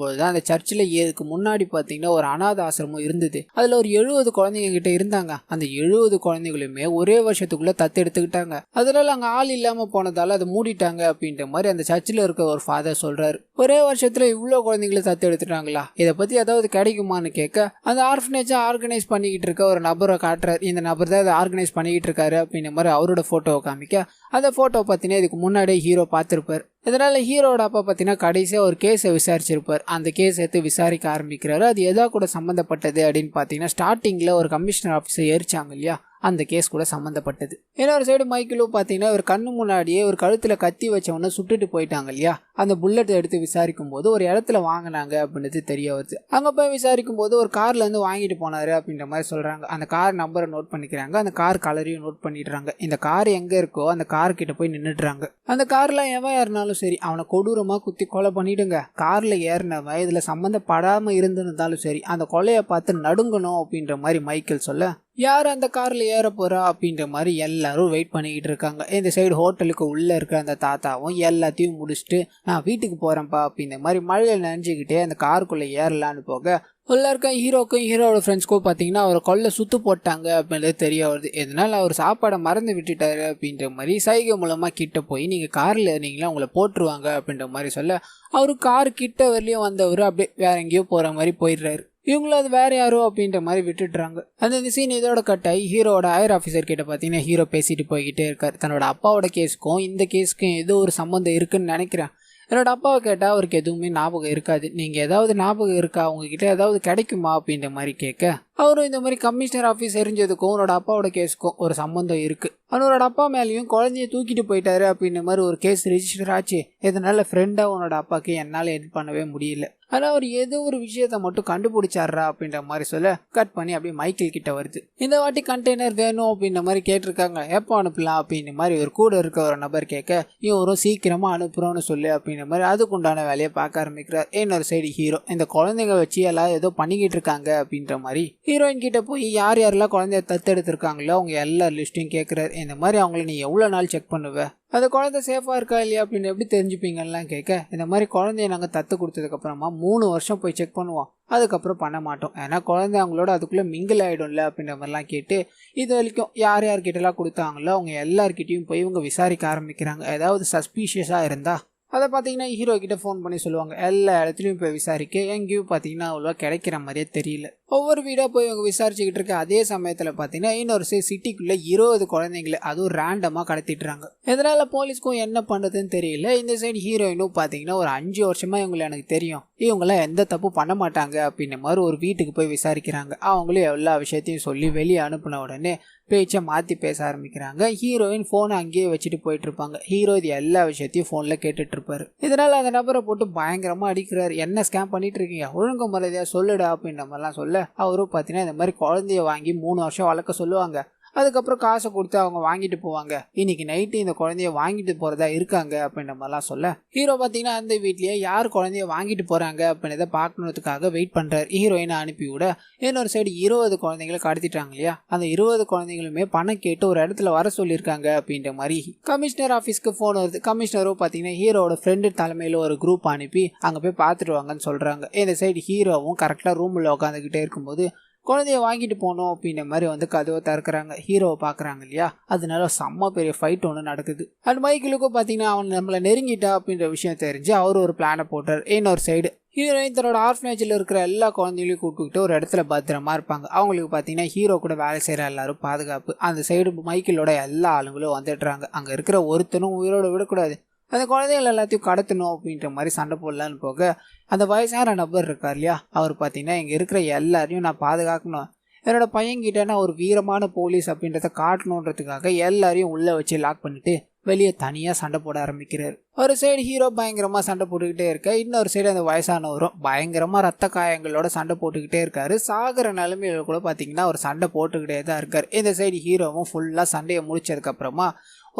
போது தான் அந்த சர்ச்சில் இதுக்கு முன்னாடி பார்த்தீங்கன்னா ஒரு அனாதை ஆசிரமம் இருந்தது. அதில் ஒரு 70 குழந்தைங்க கிட்ட இருந்தாங்க. அந்த 70 குழந்தைகளுமே ஒரே வருஷத்துக்குள்ள தத்து எடுத்துக்கிட்டாங்க. அதனால அங்கே ஆள் இல்லாமல் போனதால அதை மூடிட்டாங்க அப்படின்ற மாதிரி அந்த சர்ச்சில் இருக்க ஒரு ஃபாதர் சொல்றாரு. ஒரே வருஷத்துல இவ்வளோ குழந்தைங்களை தத்து எடுத்துட்டாங்களா, இதை பத்தி ஏதாவது கிடைக்குமான்னு கேட்க அந்த ஆர்ஃபனேஜை ஆர்கனைஸ் பண்ணிக்கிட்டு இருக்க ஒரு நபரை காட்டுறாரு. இந்த நபர் தான் அதை ஆர்கனைஸ் பண்ணிக்கிட்டு இருக்காரு அப்படின்ற மாதிரி அவரோட போட்டோவை காமிக்க அந்த போட்டோ பார்த்தீங்கன்னா இதுக்கு முன்னாடியே ஹீரோ பார்த்துருப்பார். இதனால ஹீரோட அப்பா பார்த்தீங்கன்னா கடைசியாக ஒரு கேஸை விசாரிச்சிருப்பார். அந்த கேஸ் எடுத்து விசாரிக்க ஆரம்பிக்கிறாரு. அது எதா கூட சம்மந்தப்பட்டது அப்படின்னு பார்த்தீங்கன்னா ஸ்டார்டிங்கில் ஒரு கமிஷனர் ஆஃபீஸை எரிச்சாங்க இல்லையா, அந்த கேஸ் கூட சம்மந்தப்பட்டது. இன்னொரு சைடு மைக்கிளும் பார்த்தீங்கன்னா ஒரு கண்ணு முன்னாடியே ஒரு கழுத்தில் கத்தி வச்சவொன்னே சுட்டுட்டு போயிட்டாங்க இல்லையா, அந்த புல்லட் எடுத்து விசாரிக்கும் போது ஒரு இடத்துல வாங்கினாங்க அப்படின்றது தெரிய வருது. அங்கே போய் விசாரிக்கும் போது ஒரு கார்லேருந்து வாங்கிட்டு போனாரு அப்படின்ற மாதிரி சொல்கிறாங்க. அந்த கார் நம்பரை நோட் பண்ணிக்கிறாங்க, அந்த கார் கலரையும் நோட் பண்ணிடுறாங்க. இந்த கார் எங்கே இருக்கோ அந்த கார் கிட்ட போய் நின்றுடுறாங்க. அந்த காரில் எவன் ஏறினாலும் சரி அவனை கொடூரமாக குத்தி கொலை பண்ணிடுங்க. காரில் ஏறினவன் இதில் சம்மந்தப்படாமல் இருந்திருந்தாலும் சரி அந்த கொலையை பார்த்து நடுங்கணும் அப்படின்ற மாதிரி மைக்கேல் சொல்ல யார் அந்த காரில் ஏற போகிறா அப்படின்ற மாதிரி எல்லாரும் வெயிட் பண்ணிக்கிட்டு இருக்காங்க. இந்த சைடு ஹோட்டலுக்கு உள்ளே இருக்கிற அந்த தாத்தாவும் எல்லாத்தையும் முடிச்சுட்டு நான் வீட்டுக்கு போகிறேன்ப்பா அப்படின்ற மாதிரி மழையில் நினைஞ்சிக்கிட்டே அந்த காருக்குள்ளே ஏறலான்னு போக உள்ள இருக்க ஹீரோக்கும் ஹீரோட ஃப்ரெண்ட்ஸ்க்கும் பார்த்தீங்கன்னா அவரை கொல்ல சுத்து போட்டாங்க அப்படின்றது தெரிய வருது. இதனால் அவர் சாப்பாடை மறந்து விட்டுட்டாரு அப்படின்ற மாதிரி சைகை மூலமாக கிட்ட போய் நீங்கள் காரில் இருந்தீங்களா உங்களை போட்டுருவாங்க அப்படின்ற மாதிரி சொல்ல அவரு கார் கிட்ட வரலையும் வந்தவர் அப்படியே வேற எங்கேயோ போகிற மாதிரி போயிடுறாரு. இவங்களும் அது வேற யாரோ அப்படின்ற மாதிரி விட்டுடுறாங்க. அந்த சீன் இதோட கட்டாயி ஹீரோட ஹையர் ஆஃபீஸர் கிட்ட பார்த்தீங்கன்னா ஹீரோ பேசிட்டு போய்கிட்டே இருக்கார். தன்னோட அப்பாவோட கேஸுக்கும் இந்த கேஸுக்கும் ஏதோ ஒரு சம்மந்தம் இருக்குன்னு நினைக்கிறேன். என்னோட அப்பாவை கேட்டால் அவருக்கு எதுவுமே ஞாபகம் இருக்காது. நீங்கள் ஏதாவது ஞாபகம் இருக்கா, உங்ககிட்ட ஏதாவது கிடைக்குமா அப்படின்ற மாதிரி கேட்க அவரும் இந்த மாதிரி கமிஷனர் ஆஃபீஸ் எரிஞ்சதுக்கும் உன்னோட அப்பாவோட கேஸுக்கும் ஒரு சம்மந்தம் இருக்குது. அவனோட அப்பா மேலேயும் குழந்தைய தூக்கிட்டு போயிட்டாரு அப்படின்ற மாதிரி ஒரு கேஸ் ரிஜிஸ்டர் ஆச்சு. இதனால ஃப்ரெண்டாக உன்னோட அப்பாவுக்கு என்னால் எது பண்ணவே முடியல. ஆனால் அவர் ஏதோ ஒரு விஷயத்த மட்டும் கண்டுபிடிச்சாரா அப்படின்ற மாதிரி சொல்ல கட் பண்ணி அப்படியே மைக்கேல் கிட்ட வருது. இந்த வாட்டி கண்டெய்னர் வேணும் அப்படின்ற மாதிரி கேட்டிருக்காங்க. எப்போ அனுப்பலாம் அப்படின்ற மாதிரி ஒரு கூட இருக்க ஒரு நபர் கேட்க இவரும் சீக்கிரமாக அனுப்புகிறோன்னு சொல்லு அப்படின்ற மாதிரி அதுக்குண்டான வேலையை பார்க்க ஆரம்பிக்கிறார். இன்னொரு சைடு ஹீரோ இந்த குழந்தைங்க வச்சு எல்லாம் ஏதோ பண்ணிக்கிட்டு இருக்காங்க அப்படின்ற மாதிரி ஹீரோயின் கிட்ட போய் யார் யாரெல்லாம் குழந்தைய தத்தெடுத்திருக்காங்களோ அவங்க எல்லா லிஸ்ட்டையும் கேட்குறாரு. இந்த மாதிரி அவங்கள நீ எவ்வளோ நாள் செக் பண்ணுவ, அந்த குழந்தை சேஃபாக இருக்கா இல்லையா அப்படின்னு எப்படி தெரிஞ்சுப்பீங்கலாம் கேட்க இந்த மாதிரி குழந்தைய நாங்கள் தத்து கொடுத்ததுக்கப்புறமா 3 வருஷம் போய் செக் பண்ணுவோம், அதுக்கப்புறம் பண்ண மாட்டோம். ஏன்னா குழந்தை அவங்களோட அதுக்குள்ளே மிங்கிள் ஆகிடும்ல அப்படின்ற மாதிரிலாம் கேட்டு இது வரைக்கும் யார் யார்கிட்டலாம் கொடுத்தாங்களோ அவங்க எல்லார்கிட்டையும் போய் இவங்க விசாரிக்க ஆரம்பிக்கிறாங்க. ஏதாவது சஸ்பீஷியஸாக இருந்தால் அதை பார்த்தீங்கன்னா ஹீரோ கிட்ட ஃபோன் பண்ணி சொல்லுவாங்க. எல்லா இடத்துலையும் போய் விசாரிக்க எங்கேயும் பார்த்தீங்கன்னா அவ்வளோவா கிடைக்கிற மாதிரியே தெரியல. ஒவ்வொரு வீடாக போய் இவங்க விசாரிச்சுக்கிட்டு இருக்க அதே சமயத்தில் பார்த்தீங்கன்னா இன்னொரு சிட்டிக்குள்ளே 20 குழந்தைங்களை அதுவும் ரேண்டமாக கடத்திட்டுறாங்க. இதனால் போலீஸ்க்கும் என்ன பண்ணுறதுன்னு தெரியல. இந்த சைடு ஹீரோயினும் பார்த்தீங்கன்னா ஒரு 5 வருஷமாக இவங்களை எனக்கு தெரியும், இவங்களாம் எந்த தப்பு பண்ண மாட்டாங்க அப்படின்ற மாதிரி ஒரு வீட்டுக்கு போய் விசாரிக்கிறாங்க. அவங்களும் எல்லா விஷயத்தையும் சொல்லி வெளியே அனுப்பின உடனே பேச்சை மாற்றி பேச ஆரம்பிக்கிறாங்க. ஹீரோயின் ஃபோனை அங்கேயே வச்சுட்டு போயிட்டு இருப்பாங்க. ஹீரோ இது எல்லா விஷயத்தையும் ஃபோனில் கேட்டுட்டு இருப்பாரு. இதனால் அந்த நபரை போட்டு பயங்கரமாக அடிக்கிறாரு. என்ன ஸ்கேம் பண்ணிட்டு இருக்கீங்க, ஒழுங்கு மரியாதையாக சொல்லுடா அப்படின்ற மாதிரிலாம் சொல்ல அவரும் பார்த்தீங்கன்னா இந்த மாதிரி குழந்தைய வாங்கி 3 வருஷம் வளர்க்க சொல்லுவாங்க, அதுக்கப்புறம் காசை கொடுத்து அவங்க வாங்கிட்டு போவாங்க, இன்னைக்கு நைட்டு இந்த குழந்தைய வாங்கிட்டு போகிறதா இருக்காங்க அப்படின்ற மாதிரிலாம் சொல்ல ஹீரோ பார்த்தீங்கன்னா அந்த வீட்லேயே யார் குழந்தைய வாங்கிட்டு போகிறாங்க அப்படின்றத பார்க்கணுறதுக்காக வெயிட் பண்ணுறாரு. ஹீரோயினை அனுப்பிவிட இன்னொரு சைடு 20 குழந்தைங்களை கடத்திட்டாங்க இல்லையா, அந்த 20 குழந்தைங்களுமே பணம் கேட்டு ஒரு இடத்துல வர சொல்லியிருக்காங்க அப்படின்ற மாதிரி கமிஷனர் ஆஃபீஸ்க்கு ஃபோன் வருது. கமிஷனரும் பார்த்தீங்கன்னா ஹீரோட ஃப்ரெண்டு தலைமையில் ஒரு குரூப் அனுப்பி அங்கே போய் பார்த்துட்டு வாங்கன்னு சொல்கிறாங்க. இந்த சைடு ஹீரோவும் கரெக்டாக ரூமில் உட்காந்துக்கிட்டே இருக்கும்போது குழந்தைய வாங்கிட்டு போனோம் அப்படின்ற மாதிரி வந்து கதவை திறக்கிறாங்க. ஹீரோவை பார்க்குறாங்க இல்லையா, அதனால செம்ம பெரிய ஃபைட் ஒன்று நடக்குது. அண்ட் மைக்கிளுக்கும் பார்த்தீங்கன்னா அவன் நம்மளை நெருங்கிட்டா அப்படின்ற விஷயம் தெரிஞ்சு அவர் ஒரு பிளானை போட்டார். இன்னொரு சைடு ஹீரோயின் தன்னோட ஆர்ஃபனேஜில் இருக்கிற எல்லா குழந்தைகளையும் கூப்பிட்டுக்கிட்டு ஒரு இடத்துல பத்திரமா இருப்பாங்க. அவங்களுக்கு பார்த்தீங்கன்னா ஹீரோ கூட வேலை செய்கிற எல்லாரும் பாதுகாப்பு. அந்த சைடு மைக்கிளோட எல்லா ஆளுங்களும் வந்துடுறாங்க. அங்கே இருக்கிற ஒருத்தனும் உயிரோட விடக்கூடாது, அந்த குழந்தைகள் எல்லாத்தையும் கடத்தணும் அப்படின்ற மாதிரி சண்டை போடலான்னு போக அந்த வயசான நபர் இருக்கார் இல்லையா, அவர் பார்த்தீங்கன்னா இங்கே இருக்கிற எல்லாரையும் நான் பாதுகாக்கணும், என்னோட பையன்கிட்ட நான் ஒரு வீரமான போலீஸ் அப்படின்றத காட்டணுன்றதுக்காக எல்லாரையும் உள்ளே வச்சு லாக் பண்ணிட்டு வெளியே தனியா சண்டை போட ஆரம்பிக்கிறாரு. ஒரு சைடு ஹீரோ பயங்கரமா சண்டை போட்டுக்கிட்டே இருக்க, இன்னொரு சைடு அந்த வயசானவரும் பயங்கரமா ரத்த காயங்களோட சண்டை போட்டுக்கிட்டே இருக்காரு. சாகர நிலைமையில கூட பாத்தீங்கன்னா ஒரு சண்டை போட்டுக்கிட்டே தான் இருக்காரு. இந்த சைடு ஹீரோவும் ஃபுல்லா சண்டையை முடிச்சதுக்கு அப்புறமா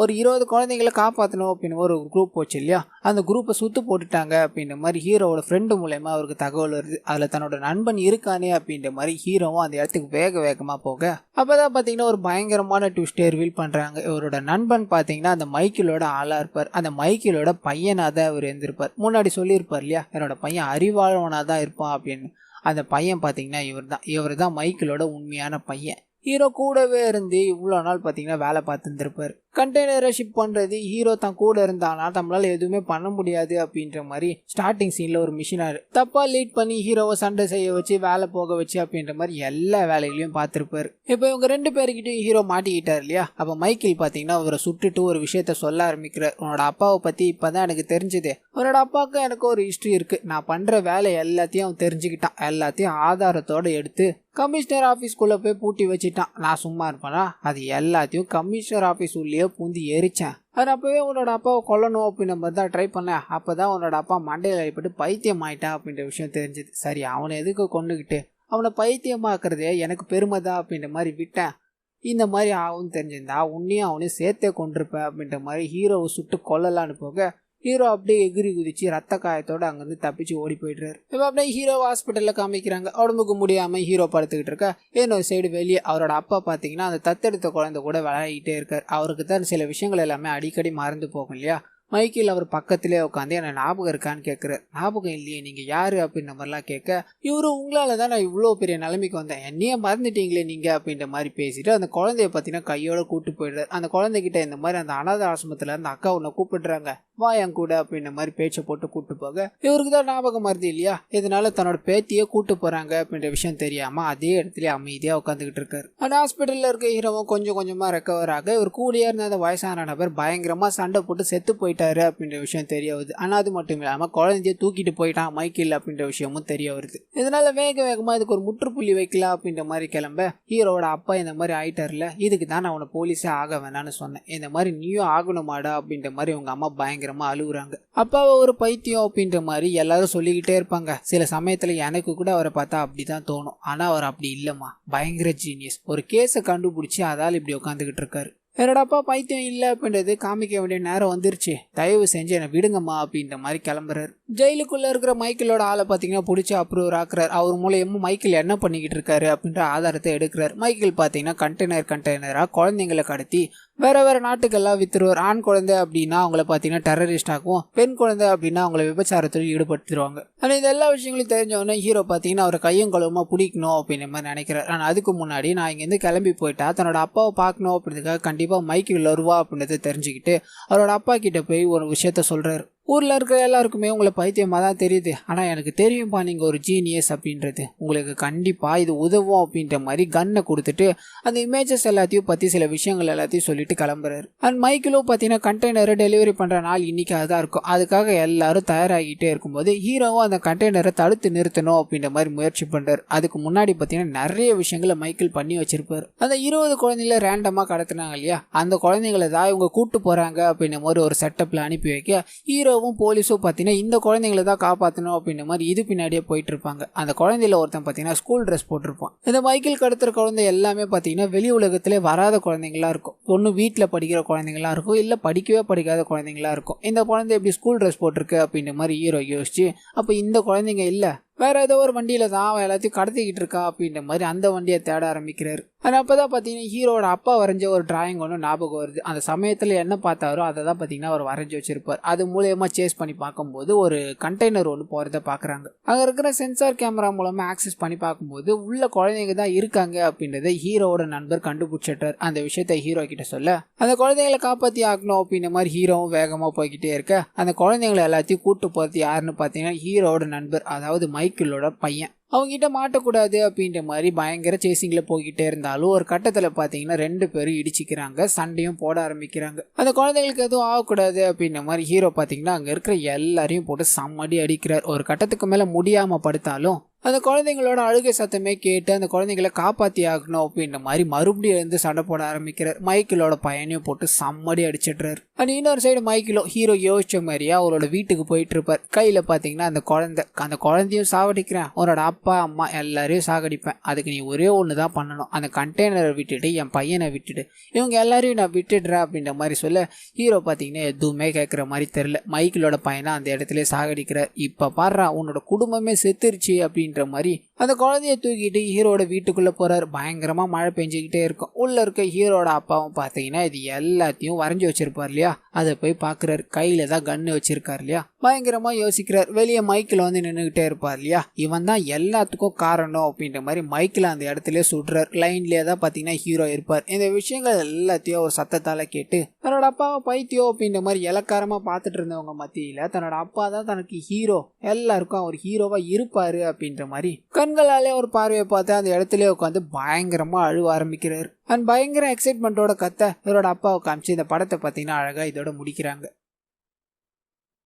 ஒரு 20 குழந்தைங்களை காப்பாற்றணும் அப்படின்னு ஒரு குரூப் போச்சு இல்லையா, அந்த குரூப்பை சுத்து போட்டுட்டாங்க அப்படின்ற மாதிரி ஹீரோவோட ஃப்ரெண்டு மூலயமா அவருக்கு தகவல் வருது. அதில் தன்னோட நண்பன் இருக்கானே அப்படின்ற மாதிரி ஹீரோவும் அந்த இடத்துக்கு வேகமாக போக அப்போதான் பார்த்தீங்கன்னா ஒரு பயங்கரமான ட்விஸ்டே ரிவீல் பண்ணுறாங்க. இவரோட நண்பன் பார்த்தீங்கன்னா அந்த மைக்கிளோட ஆளாக இருப்பார். அந்த மைக்கிளோட பையனாக தான் இவர் இருந்திருப்பார். முன்னாடி சொல்லியிருப்பார் இல்லையா, என்னோட பையன் அறிவாளவனாக தான் இருப்பான் அப்படின்னு. அந்த பையன் பார்த்தீங்கன்னா இவர் தான் மைக்கிளோட உண்மையான பையன். ஹீரோ கூடவே இருந்து இவ்வளோ நாள் பார்த்தீங்கன்னா வேலை பார்த்துருந்துருப்பார். கண்டெய்னரை ஷிப் பண்ணுறது ஹீரோ தான் கூட இருந்தானா நம்மளால எதுவுமே பண்ண முடியாது அப்படின்ற மாதிரி ஸ்டார்டிங் சீனில் ஒரு மிஷினார் தப்பாக லீட் பண்ணி ஹீரோவை சண்டை செய்ய வச்சு வேலை போக வச்சு அப்படின்ற மாதிரி எல்லா வேலைகளையும் பார்த்துருப்பார். இப்போ இவங்க 2 பேர்கிட்டையும் ஹீரோ மாட்டிக்கிட்டார் இல்லையா. அப்போ மைக்கேல் பார்த்தீங்கன்னா அவரை சுட்டுட்டு ஒரு விஷயத்த சொல்ல ஆரம்பிக்கிறார். உன்னோட அப்பாவை பற்றி இப்போ தான் எனக்கு தெரிஞ்சுது. அவரோட அப்பாவுக்கு எனக்கு ஒரு ஹிஸ்ட்ரி இருக்குது. நான் பண்ணுற வேலை எல்லாத்தையும் அவன் தெரிஞ்சுக்கிட்டான். எல்லாத்தையும் ஆதாரத்தோடு எடுத்து கமிஷனர் ஆஃபீஸ்க்குள்ளே போய் பூட்டி வச்சுட்டான். நான் சும்மா இருப்பேனா, அது எல்லாத்தையும் கமிஷனர் ஆஃபீஸ் உள்ளே பூந்து எரிச்சேன். அது அப்போவே உன்னோட அப்பாவை கொல்லணும் அப்படின்ற மாதிரி தான் ட்ரை பண்ணேன். அப்போ தான் உன்னோட அப்பா மண்டையில் ஏற்பட்டு பைத்தியம் ஆயிட்டான் அப்படின்ற விஷயம் தெரிஞ்சுது. சரி, அவனை எதுக்கு கொண்டுக்கிட்டு அவனை பைத்தியமாக்குறதே எனக்கு பெருமை தான் அப்படின்ற மாதிரி விட்டேன். இந்த மாதிரி ஆகும்னு தெரிஞ்சிருந்தா உன்னையும் அவனையும் சேர்த்தே கொண்டிருப்பேன் அப்படின்ற மாதிரி ஹீரோவை சுட்டு கொல்லலான்னு போக ஹீரோ அப்படியே எகிரி குதிச்சு ரத்த காயத்தோட அங்கிருந்து தப்பிச்சு ஓடி போயிடுறாரு. இப்போ அப்படியே ஹீரோ ஹாஸ்பிட்டல்ல காமிக்கிறாங்க. உடம்புக்கு முடியாம ஹீரோ படுத்துக்கிட்டு இருக்க. இன்னொரு சைடு வெளியே அவரோட அப்பா பாத்தீங்கன்னா அந்த தத்தெடுத்த குழந்தை கூட விளையாடிட்டே இருக்காரு. அவருக்கு தான் சில விஷயங்கள் எல்லாமே அடிக்கடி மறந்து போகும் இல்லையா. மைக்கேல் அவர் பக்கத்திலே உட்காந்து என்ன ஞாபகம் இருக்கான்னு கேட்குறாரு. ஞாபகம் இல்லையே, நீங்க யாரு அப்படின்ற மாதிரிலாம் கேட்க இவரு உங்களால தான் நான் இவ்வளோ பெரிய நிலைமைக்கு வந்தேன், என்னையே மறந்துட்டீங்களே நீங்க அப்படின்ற மாதிரி பேசிட்டு அந்த குழந்தைய பார்த்தீங்கன்னா கையோட கூட்டு போயிடுறாரு. அந்த குழந்தைகிட்ட இந்த மாதிரி அந்த அனாத ஆசிரமத்துல இருந்து அக்கா உன்னை கூப்பிடுறாங்க, வா என் கூட அப்படின்ற மாதிரி பேச்சை போட்டு கூட்டு போக இவருக்கு தான் ஞாபகம் மறந்து இல்லையா. இதனால தன்னோட பேத்தியே கூட்டு போறாங்க அப்படின்ற விஷயம் தெரியாம அதே இடத்துல அமைதியா உட்காந்துக்கிட்டு இருக்காரு. அந்த ஹாஸ்பிட்டல்ல இருக்க ஹீரோவும் கொஞ்சம் கொஞ்சமா ரெக்கவர் ஆக இவர் கூடியே இருந்த அந்த வயசான நபர் பயங்கரமா சண்டை போட்டு செத்து போயிட்டு அப்படின்ற விஷயம் தெரிய வருது. ஆனா அது மட்டும் இல்லாம குழந்தைய தூக்கிட்டு போயிட்டான் மைக்கேல் அப்படின்ற விஷயமும் தெரிய வருது. இதனால வேகமா இதுக்கு ஒரு முற்றுப்புள்ளி வைக்கலாம் அப்படின்ற மாதிரி கிளம்ப ஹீரோட அப்பா இந்த மாதிரி ஆயிட்டார்ல, இதுக்கு தான் நான் அவனை போலீஸே ஆக வேணான்னு சொன்னேன், இந்த மாதிரி நீயும் ஆகணுமாடா அப்படின்ற மாதிரி உங்க அம்மா பயங்கரமா அழுகுறாங்க. அப்பாவை ஒரு பைத்தியம் அப்படின்ற மாதிரி எல்லாரும் சொல்லிக்கிட்டே இருப்பாங்க. சில சமயத்துல எனக்கு கூட அவரை பார்த்தா அப்படிதான் தோணும். ஆனா அவர் அப்படி இல்லம்மா, பயங்கர ஜீனியஸ். ஒரு கேஸை கண்டுபிடிச்சி அதால் இப்படி உட்காந்துக்கிட்டு இருக்காரு. என்னோட அப்பா பைத்தியம் இல்லை அப்படின்றது காமிக்க வேண்டிய நேரம் வந்துருச்சு, தயவு செஞ்சு என்னை விடுங்கம்மா அப்படின்ற மாதிரி கிளம்புறாரு. ஜெயிலுக்குள்ள இருக்கிற மைக்கேலோட ஆளை பார்த்தீங்கன்னா பிடிச்சி அப்ரூவர் ஆக்குறாரு. அவர் மூலயமா மைக்கேல் என்ன பண்ணிக்கிட்டு இருக்காரு அப்படின்ற ஆதாரத்தை எடுக்கிறார். மைக்கேல் பார்த்தீங்கன்னா கண்டெய்னரா குழந்தைங்களை கடத்தி வேற நாட்டுக்கெல்லாம் வித்துருவார். ஆண் குழந்தை அப்படின்னா அவங்கள பார்த்தீங்கன்னா டெரரிஸ்ட் ஆகும், பெண் குழந்தை அப்படின்னா அவங்கள விபச்சாரத்தில் ஈடுபடுத்திடுவாங்க. ஆனால் இந்த எல்லா விஷயங்களும் தெரிஞ்சவொடனே ஹீரோ பார்த்தீங்கன்னா அவரை கையும் கழுவுமா பிடிக்கணும் அப்படின்ற மாதிரி நினைக்கிறார். ஆனால் அதுக்கு முன்னாடி நான் இங்கேருந்து கிளம்பி போயிட்டா தன்னோட அப்பாவை பார்க்கணும் அப்படின்றதுக்காக கண்டிப்பாக மைக்கேல் வருவா அப்படின்றத தெரிஞ்சுக்கிட்டு அவரோட அப்பா கிட்ட போய் ஒரு விஷயத்த சொல்றாரு. ஊரில் இருக்கிற எல்லாருக்குமே உங்களை பைத்தியமாக தான் தெரியுது, ஆனால் எனக்கு தெரியும்பா நீங்கள் ஒரு ஜீனியஸ் அப்படின்றது, உங்களுக்கு கண்டிப்பாக இது உதவும் அப்படின்ற மாதிரி கன்னை கொடுத்துட்டு அந்த இமேஜஸ் எல்லாத்தையும் பற்றி சில விஷயங்கள் எல்லாத்தையும் சொல்லிட்டு கிளம்புறாரு. அண்ட் மைக்கேலும் பார்த்தீங்கன்னா கண்டெய்னரை டெலிவரி பண்ணுற நாள் இன்னைக்கு அதுதான் இருக்கும். அதுக்காக எல்லாரும் தயாராகிட்டே இருக்கும்போது ஹீரோவும் அந்த கண்டெய்னரை தடுத்து நிறுத்தணும் அப்படின்ற மாதிரி முயற்சி பண்ணுறாரு. அதுக்கு முன்னாடி பார்த்தீங்கன்னா நிறைய விஷயங்களை மைக்கேல் பண்ணி வச்சிருப்பாரு. அந்த 20 குழந்தைங்கள ரேண்டமாக கடத்தினாங்க இல்லையா, அந்த குழந்தைங்களை தான் இவங்க கூட்டு போகிறாங்க அப்படின்ற மாதிரி ஒரு செட்டப்பில் அனுப்பி வைக்க ஹீரோ போலீஸும் பார்த்தீங்கன்னா இந்த குழந்தைங்களை தான் காப்பாற்றணும் அப்படின்ற மாதிரி இது பின்னாடியே போயிட்டு இருப்பாங்க. அந்த குழந்தையில ஒருத்தன் பார்த்தீங்கன்னா ஸ்கூல் ட்ரெஸ் போட்டிருப்பான். இந்த மைக்கேல் கடத்துற குழந்தை எல்லாமே பார்த்தீங்கன்னா வெளி உலகத்திலே வராத குழந்தைங்களா இருக்கும். ஒன்று வீட்டில் படிக்கிற குழந்தைங்களா இருக்கும், இல்லை படிக்கவே படிக்காத குழந்தைங்களா இருக்கும். இந்த குழந்தை எப்படி ஸ்கூல் ட்ரெஸ் போட்டிருக்கு அப்படின்ற மாதிரி ஹீரோ யோசிச்சு அப்போ இந்த குழந்தைங்க இல்லை வேற ஏதோ ஒரு வண்டியில தான் அவன் எல்லாத்தையும் கடத்திக்கிட்டு இருக்கா அப்படின்ற மாதிரி அந்த வண்டியை தேட ஆரம்பிக்கிறாரு. ஆனால் அப்பதான் பார்த்தீங்கன்னா ஹீரோட அப்பா வரைஞ்ச ஒரு டிராயிங் ஒன்று ஞாபகம் வருது. அந்த சமயத்தில் என்ன பார்த்தாரோ அதை தான் பார்த்தீங்கன்னா அவர் வரைஞ்சி வச்சிருப்பார். அது மூலயமா சேஸ் பண்ணி பார்க்கும்போது ஒரு கண்டெய்னர் ஒன்று போகிறத பார்க்குறாங்க. அங்கே இருக்கிற சென்சார் கேமரா மூலமாக ஆக்சஸ் பண்ணி பார்க்கும்போது உள்ள குழந்தைங்க தான் இருக்காங்க அப்படின்றத ஹீரோட நண்பர் கண்டுபிடிச்சிட்டார். அந்த விஷயத்த ஹீரோ கிட்ட சொல்ல அந்த குழந்தைங்களை காப்பாற்றி ஆக்கணும் அப்படின்ற மாதிரி ஹீரோவும் வேகமாக போய்கிட்டே இருக்க அந்த குழந்தைங்களை எல்லாத்தையும் கூட்டு போகிறது யாருன்னு பார்த்தீங்கன்னா ஹீரோட நண்பர், அதாவது மைக்கேலோட பையன். அவங்ககிட்ட மாட்டக்கூடாது அப்படின்ற மாதிரி பயங்கர சேசிங்கில் போய்கிட்டே இருந்தாலும் ஒரு கட்டத்தில் பார்த்தீங்கன்னா 2 பேரும் இடிச்சிக்கிறாங்க, சண்டையும் போட ஆரம்பிக்கிறாங்க. அந்த குழந்தைங்களுக்கு எதுவும் ஆகக்கூடாது அப்படின்ற மாதிரி ஹீரோ பார்த்தீங்கன்னா அங்கே இருக்கிற எல்லாரையும் போட்டு சம்மடி அடிக்கிறார். ஒரு கட்டத்துக்கு மேலே முடியாமல் படுத்தாலும் அந்த குழந்தைங்களோட அழுகை சத்தமே கேட்டு அந்த குழந்தைங்களை காப்பாற்றி ஆகணும் அப்படின்ற மாதிரி மறுபடியும் எழுந்து சண்டை போட ஆரம்பிக்கிறார். மைக்கிளோட பையனையும் போட்டு சம்மடி அடிச்சிடுறாரு. அண்ட் இன்னொரு சைடு மைக்கிளோ ஹீரோ யோசிச்ச மாதிரியா அவரோட வீட்டுக்கு போயிட்டு இருப்பார். கையில் பார்த்தீங்கன்னா அந்த குழந்தையும் சாவடிக்கிறேன், உன்னோட அப்பா அம்மா எல்லாரையும் சாகடிப்பேன், அதுக்கு நீ ஒரே ஒன்று தான் பண்ணணும், அந்த கண்டெய்னரை விட்டுட்டு என் பையனை விட்டுட்டு இவங்க எல்லாரையும் நான் விட்டுடுறேன் அப்படின்ற மாதிரி சொல்ல ஹீரோ பார்த்தீங்கன்னா எதுவுமே கேட்குற மாதிரி தெரில. மைக்கிளோட பையனை அந்த இடத்துல சாகடிக்கிறார். இப்போ பாடுறா உன்னோட குடும்பமே செத்துருச்சு அப்படின்ற மாதிரி அந்த குழந்தைய தூக்கிட்டு ஹீரோட வீட்டுக்குள்ளே போகிறார். பயங்கரமாக மழை பெஞ்சிக்கிட்டே இருக்கும். உள்ளே இருக்க ஹீரோட அப்பாவும் பார்த்தீங்கன்னா இது எல்லாத்தையும் வரைஞ்சி வச்சிருப்பார் இல்லையா, அதை போய் பார்க்குறாரு. கையில் தான் கன்று வச்சிருக்காரு இல்லையா, பயங்கரமாக யோசிக்கிறார். வெளியே மைக்கில் வந்து நின்றுக்கிட்டே இருப்பார் இல்லையா, இவன் தான் எல்லாத்துக்கும் காரணம் அப்படின்ற மாதிரி மைக்கில் அந்த இடத்துல சுடுறார். லைன்லேயே தான் பார்த்தீங்கன்னா ஹீரோ இருப்பார். இந்த விஷயங்கள் எல்லாத்தையும் ஒரு சத்தத்தால் கேட்டு தன்னோட அப்பாவை பைத்தியம் அப்படின்ற மாதிரி இலக்காரமாக பார்த்துட்டு இருந்தவங்க மத்தியில் தன்னோட அப்பா தான் தனக்கு ஹீரோ, எல்லாருக்கும் அவர் ஹீரோவாக இருப்பார் அப்படின்ற மாதிரி கண்களாலே ஒரு பார்வையை பார்த்து அந்த இடத்துல உட்காந்து பயங்கரமாக அழுவ ஆரம்பிக்கிறார். அண்ட் பயங்கர எக்ஸைட்மெண்ட்டோட கத்த இவரோட அப்பாவை காமிச்சு இந்த படத்தை பார்த்தீங்கன்னா அழகாக இதோட முடிக்கிறாங்க.